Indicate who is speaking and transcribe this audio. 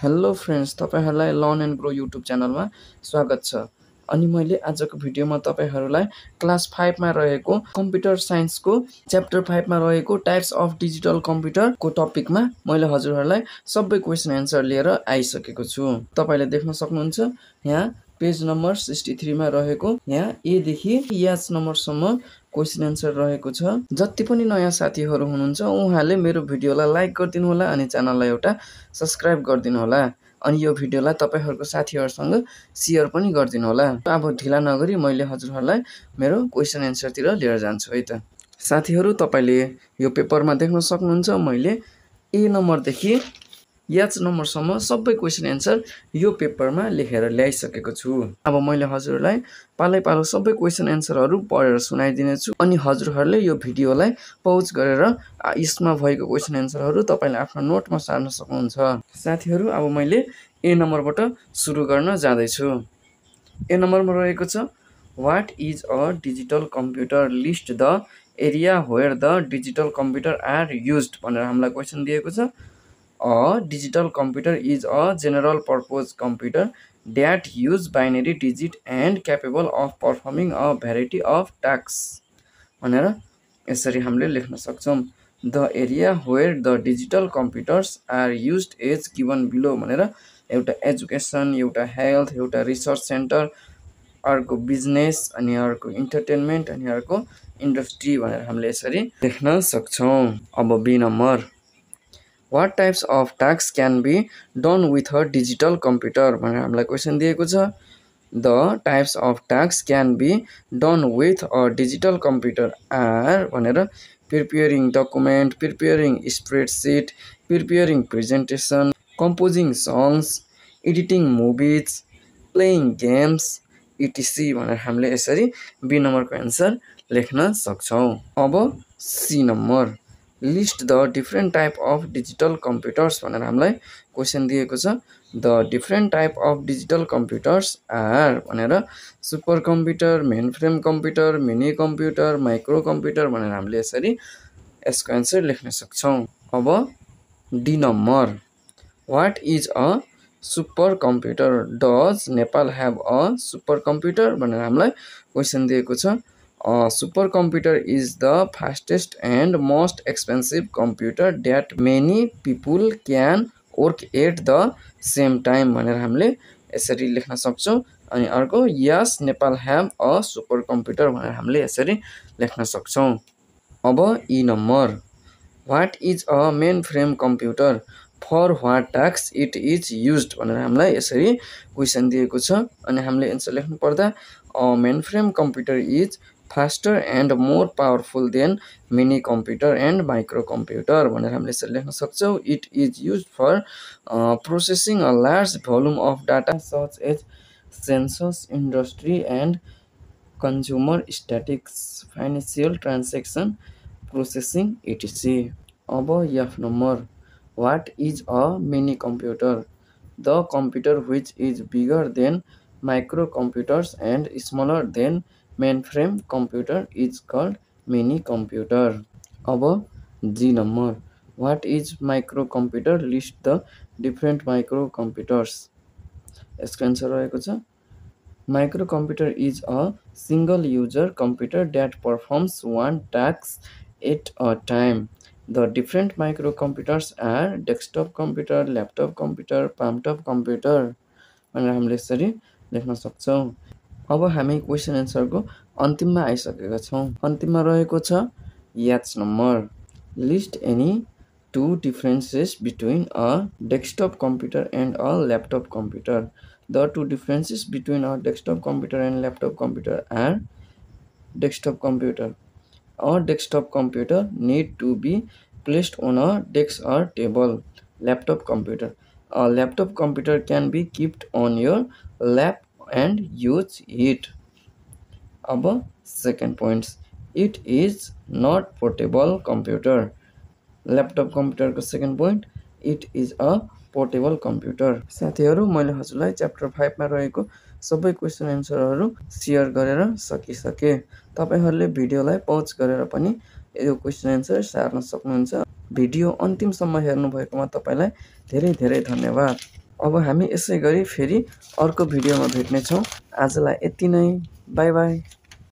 Speaker 1: Hello friends, तपाईहरुलाई learn and grow YouTube च्यानलमा स्वागत छ। अनि मैले आजको भिडियोमा तपाईहरुलाई क्लास 5 मा रहेको कम्प्युटर साइन्सको च्याप्टर 5 मा रहेको टाइप्स अफ डिजिटल कम्प्युटरको टपिकमा मैले हजुरहरुलाई सबै क्वेशन एन्सर लिएर आइसकेको छु। तपाईले देख्न सक्नुहुन्छ यहाँ पेज नम्बर 63 मा रहेको यहाँ ए देखि एच नम्बरसम्म क्वेशन एन्सर रहेको छ। जति पनि नयाँ साथीहरु हुनुहुन्छ उहाँले मेरो भिडियोलाई लाइक गरिदिनु होला अनि च्यानललाई एउटा सब्स्क्राइब गरिदिनु होला अनि यो भिडियोलाई तपाईहरुको साथीहरुसँग शेयर पनि गरिदिनु होला। अब ढिला नगरी मैले हजुरहरुलाई मेरो क्वेशन एन्सर तिर लिएर जान्छु है त। साथीहरु, तपाईले यो पेपरमा देख्न सक्नुहुन्छ मैले ए नम्बर देखि एच नम्बरसम्म सबै क्वेशन एन्सर यो पेपरमा लेखेर ल्याइसकेको छु। अब मैले हजुरहरुलाई पालै पालो सबै क्वेशन एन्सरहरु पढेर सुनाइदिने छु अनि हजुरहरुले यो भिडियोलाई पौज गरेर यसमा भएको क्वेशन एन्सरहरु तपाईले आफ्नो नोटमा सार्न सक्नुहुन्छ। साथीहरु, अब मैले ए नम्बरबाट सुरु गर्न जाँदै छु। ए नम्बरमा रहेको छ what is a digital computer, list the area where the digital computer are used भनेर हामीलाई क्वेशन दिएको छ। A digital computer is a general purpose computer that use binary digit and capable of performing a variety of tasks भनेर यसरी हामीले लेख्न सक्छौं। The area where the digital computers are used is given below भनेर एउटा education, एउटा health, एउटा research centre, अर्को बिजनेस अनि अर्को इन्टरटेनमेन्ट अनि अर्को इन्डस्ट्री भनेर हामीले यसरी लेख्न सक्छौं। अब B number What types of tasks can be done with a digital computer भनेर हामीलाई क्वेशन दिएको छ। The types of tasks can be done with a digital computer are भनेर preparing document, preparing spreadsheet, preparing presentation, composing songs, editing movies, playing games, etc भनेर हामीले यसरी be नम्बरको answer लेख्न सक्छौं। अब C number list the different type of digital computers भनेर हामीलाई क्वेशन दिएको छ। The different type of digital computers are भनेर super computer, mainframe computer, mini computer, micro computer भनेर हामीले यसरी यसको एन्सर लेख्न सक्छौं। अब D number what is a super computer, does Nepal have a super computer भनेर हामीलाई क्वेशन दिएको छ। Super computer is the fastest and most expensive computer that many people can work at the same time भनेर हामीले यसरी लेख्न सक्छौं। अनि अर्को यस Nepal have a super computer भनेर हामीले यसरी लेख्न सक्छौं। अब E number what is a mainframe computer, for what task it is used भनेर हामीलाई यसरी क्वेशन दिएको छ अनि हामीले एन्सर लेख्नु पर्दा a mainframe computer is faster and more powerful than mini computer and micro computer भनेर हामीले यसरी लेख्न सक्छौं। It is used for processing a large volume of data such as census, industry and consumer statistics, financial transaction processing, etc. अब F number what is a mini computer, the computer which is bigger than microcomputers and smaller than mainframe computer is called mini computer. अब जी number what is microcomputer, list the different microcomputers यसको answer रहेको छ microcomputer is a single user computer that performs one task at a time. The different microcomputers are desktop computer, laptop computer, palmtop computer भनेर हामीले यसरी लेख्न सक्छौं। अब हामी क्वेशन एन्सरको अन्तिममा आइसकेका छौं। अन्तिममा रहेको छ H number list any two differences between a desktop computer and a laptop computer. The two differences between a desktop computer and laptop computer are desktop computer a desktop computer need to be placed on a desk or table. Laptop computer a laptop computer can be kept on your lap and use it. अब second points it is not portable computer. Laptop कम्प्युटरको second point it is a portable computer. साथीहरु, मैले हजुरलाई chapter 5 मा रहेको सबै question एन्सरहरु share गरेर सकिसके। तपाईहरुले भिडियोलाई पौज गरेर पनि यो क्वेशन एन्सर सार्न सक्नुहुन्छ। भिडियो अन्तिमसम्म हेर्नु भएकोमा तपाईलाई धेरै धेरै धन्यवाद। अब हामी यसै गरी फेरि अर्को भिडियोमा भेट्नेछौँ। आजलाई यति नै। By by.